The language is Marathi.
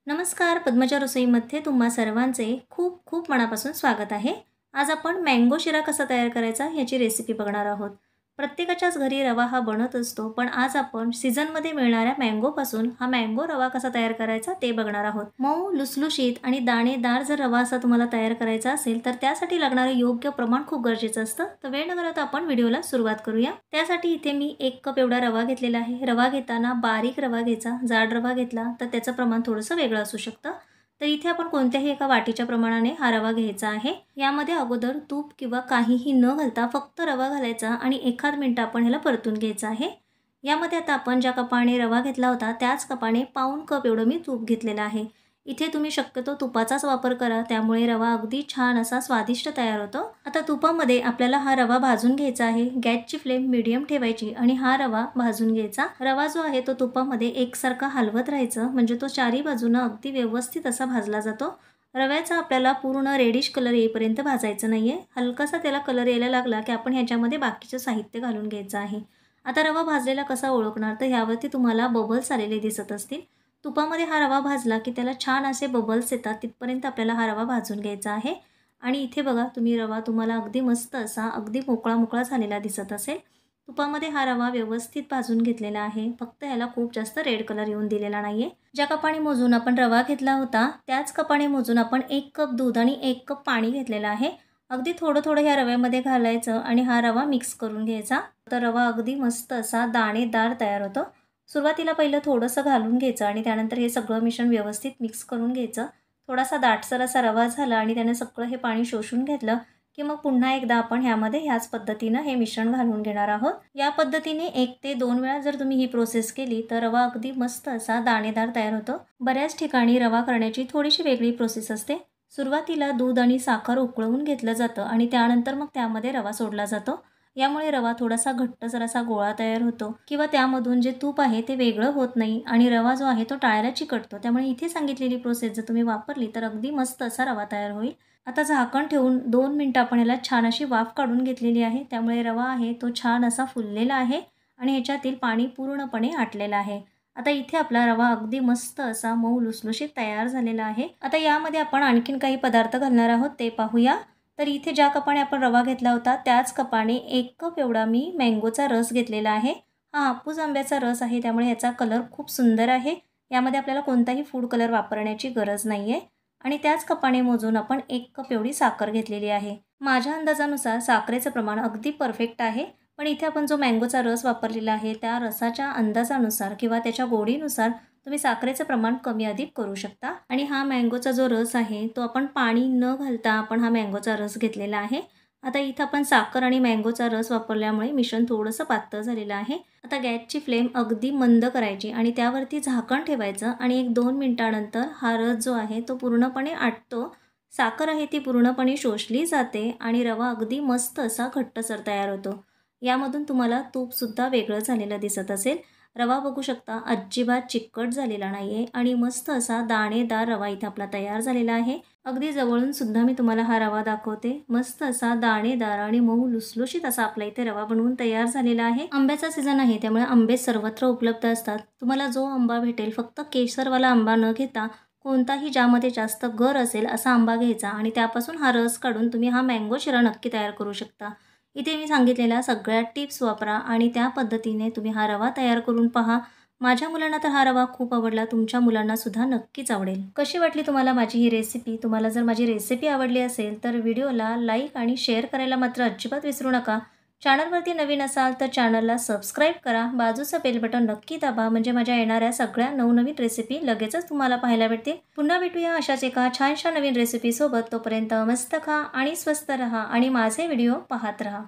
नमस्कार, पद्मजा रसोईमध्ये तुम्हा सर्वांचे खूप खूप मनापासून स्वागत आहे। आज आपण मँगो शिरा कसा तयार करायचा ह्याची रेसिपी बघणार आहोत। प्रत्येकाच्याच घरी रवा हा बनत असतो, पण आज आपण सीझनमध्ये मिळणाऱ्या मँगोपासून हा मँगो रवा कसा तयार करायचा ते बघणार आहोत। मऊ, लुसलुशीत आणि दाणेदार जर रवा असा तुम्हाला तयार करायचा असेल तर त्यासाठी लागणारे योग्य प्रमाण खूप गरजेचं असतं। तर वेळ न घालवता आपण व्हिडिओला सुरुवात करूया। त्यासाठी इथे मी 1 कप एवढा रवा घेतलेला आहे। रवा घेताना बारीक रवा घ्यायचा, जाड रवा घेतला तर त्याचं प्रमाण थोडंसं वेगळं असू शकतं। तर इथे आपण कोणत्याही एका वाटीच्या प्रमाणाने हा रवा घ्यायचा आहे। यामध्ये अगोदर तूप किंवा काहीही न घालता फक्त रवा घालायचा आणि एखाद मिनिट आपण ह्याला परतून घ्यायचं आहे। यामध्ये आता आपण ज्या कपाने रवा घेतला होता त्याच कपाने पाऊण कप एवढं मी तूप घेतलेलं आहे। इथे तुम्ही शक्यतो तुपाचाच वापर करा, त्यामुळे रवा अगदी छान असा स्वादिष्ट तयार होतो। आता तुपामध्ये आपल्याला हा रवा भाजून घ्यायचा आहे। गॅसची फ्लेम मीडियम ठेवायची आणि हा रवा भाजून घ्यायचा। रवा जो आहे तो तुपामध्ये एकसारखा हलवत राहायचं, म्हणजे तो चारी बाजूने अगदी व्यवस्थित असा भाजला जातो। रव्याचा आपल्याला पूर्ण रेडिश कलर येईपर्यंत भाजायचं नाहीये। हलकासा त्याला कलर यायला लागला की आपण ह्याच्यामध्ये बाकीचे साहित्य घालून घ्यायचं आहे। आता रवा भाजलेला कसा ओळखणार, तर ह्यावरती तुम्हाला बबल्स आलेले दिसत असतील। तुपामध्ये हा रवा भाजला की त्याला छान असे बबल्स येतात, तिथपर्यंत आपल्याला हा रवा भाजून घ्यायचा आहे। आणि इथे बघा तुम्ही रवा तुम्हाला अगदी मस्त असा अगदी मोकळा मोकळा झालेला दिसत असेल। तुपामध्ये हा रवा व्यवस्थित भाजून घेतलेला आहे, फक्त ह्याला खूप जास्त रेड कलर येऊन दिलेला नाहीये। ज्या कपाने मोजून आपण रवा घेतला होता त्याच कपाने मोजून आपण 1 कप दूध आणि 1 कप पाणी घेतलेलं आहे। अगदी थोडं थोडं ह्या रव्यामध्ये घालायचं आणि हा रवा मिक्स करून घ्यायचा। तर रवा अगदी मस्त असा दाणेदार तयार होतो। सुरुवातीला पहिलं थोडंसं घालून घ्यायचं आणि त्यानंतर हे सगळं मिश्रण व्यवस्थित मिक्स करून घ्यायचं। थोडासा दाटसर असा रवा झाला आणि त्याने सगळं हे पाणी शोषून घेतलं की मग पुन्हा एकदा आपण ह्यामध्ये ह्याच पद्धतीनं हे मिश्रण घालून घेणार आहोत। या पद्धतीने 1 ते 2 वेळा जर तुम्ही ही प्रोसेस केली तर रवा अगदी मस्त असा दाणेदार तयार होतो। बऱ्याच ठिकाणी रवा करण्याची थोडीशी वेगळी प्रोसेस असते। सुरुवातीला दूध आणि साखर उकळवून घेतलं जातं आणि त्यानंतर मग त्यामध्ये रवा सोडला जातो। यामुळे रवा थोडासा घट्टसर असा गोळा तयार होतो किंवा त्यामधून जे तूप आहे ते वेगळं होत नाही आणि रवा जो आहे तो टाळायला चिकटतो। त्यामुळे इथे सांगितलेली प्रोसेस जर तुम्ही वापरली तर अगदी मस्त असा रवा तयार होईल। आता झाकण ठेवून 2 मिनिटं आपण याला छान अशी वाफ काढून घेतलेली आहे, त्यामुळे रवा आहे तो छान असा फुललेला आहे आणि ह्याच्यातील पाणी पूर्णपणे आटलेलं आहे। आता इथे आपला रवा अगदी मस्त असा मऊ लुसलुशीत तयार झालेला आहे। आता यामध्ये आपण आणखीन काही पदार्थ घालणार आहोत ते पाहूया। तर इथे ज्या कपाने आपण रवा घेतला होता त्याच कपाने 1 कप एवढा मी मँगोचा रस घेतलेला आहे। हा हापूस आंब्याचा रस आहे, त्यामुळे याचा कलर खूप सुंदर आहे। यामध्ये आपल्याला कोणताही फूड कलर वापरण्याची गरज नाहीये। आणि त्याच कपाने मोजून आपण 1 कप एवढी साखर घेतलेली आहे। माझ्या अंदाजानुसार साखरेचं प्रमाण अगदी परफेक्ट आहे, पण इथे आपण जो मँगोचा रस वापरलेला आहे त्या रसाच्या अंदाजानुसार किंवा त्याच्या गोडीनुसार तुम्ही साखरेचं प्रमाण कमी अधिक करू शकता। आणि हा मँगोचा जो रस आहे तो आपण पाणी न घालता आपण हा मँगोचा रस घेतलेला आहे। आता इथं आपण साखर आणि मँगोचा रस वापरल्यामुळे मिश्रण थोडंसं पातळ झालेलं आहे। आता गॅसची फ्लेम अगदी मंद करायची आणि त्यावरती झाकण ठेवायचं आणि 1-2 मिनिटानंतर हा रस जो आहे तो पूर्णपणे आटतो। साखर आहे ती पूर्णपणे शोषली जाते आणि रवा अगदी मस्त असा घट्टसर तयार होतो। यामधून तुम्हाला तूपसुद्धा वेगळं झालेलं दिसत असेल। रवा बघू शकता अजिबात चिकट झालेला नाहीये आणि मस्त असा दाणेदार रवा इथे आपला तयार झालेला आहे। अगदी जवळून सुद्धा मी तुम्हाला हा रवा दाखवते। मस्त असा दाणेदार आणि मऊ लुसलुशीत असा आपला इथे रवा बनवून तयार झालेला आहे। आंब्याचा सीझन आहे त्यामुळे आंबे सर्वत्र उपलब्ध असतात। तुम्हाला जो आंबा भेटेल फक्त केशरवाला आंबा न घेता कोणताही ज्यामध्ये जास्त गर असेल असा आंबा घ्यायचा आणि त्यापासून हा रस काढून तुम्ही हा मँगो शिरा नक्की तयार करू शकता। इथे मी सांगितलेल्या सगळ्या टिप्स वापरा आणि त्या पद्धतीने तुम्ही हा रवा तयार करून पहा। माझ्या मुलांना तर हा रवा खूप आवडला, तुमच्या मुलांना सुद्धा नक्कीच आवडेल। कशी वाटली तुम्हाला माझी ही रेसिपी? तुम्हाला जर माझी रेसिपी आवडली असेल तर व्हिडिओला लाईक आणि शेअर करायला मात्र अजिबात विसरू नका। चॅनलवरती नवीन असाल तर चॅनलला सबस्क्राईब करा, बाजूचं बेल बटन नक्की दाबा, म्हणजे माझ्या येणाऱ्या सगळ्या नवनवीन रेसिपी लगेचच तुम्हाला पाहायला भेटतील। पुन्हा भेटूया अशाच एका छानशा नवीन रेसिपी सोबत। तोपर्यंत मस्त खा आणि स्वस्त रहा आणि माझे व्हिडिओ पाहत रहा।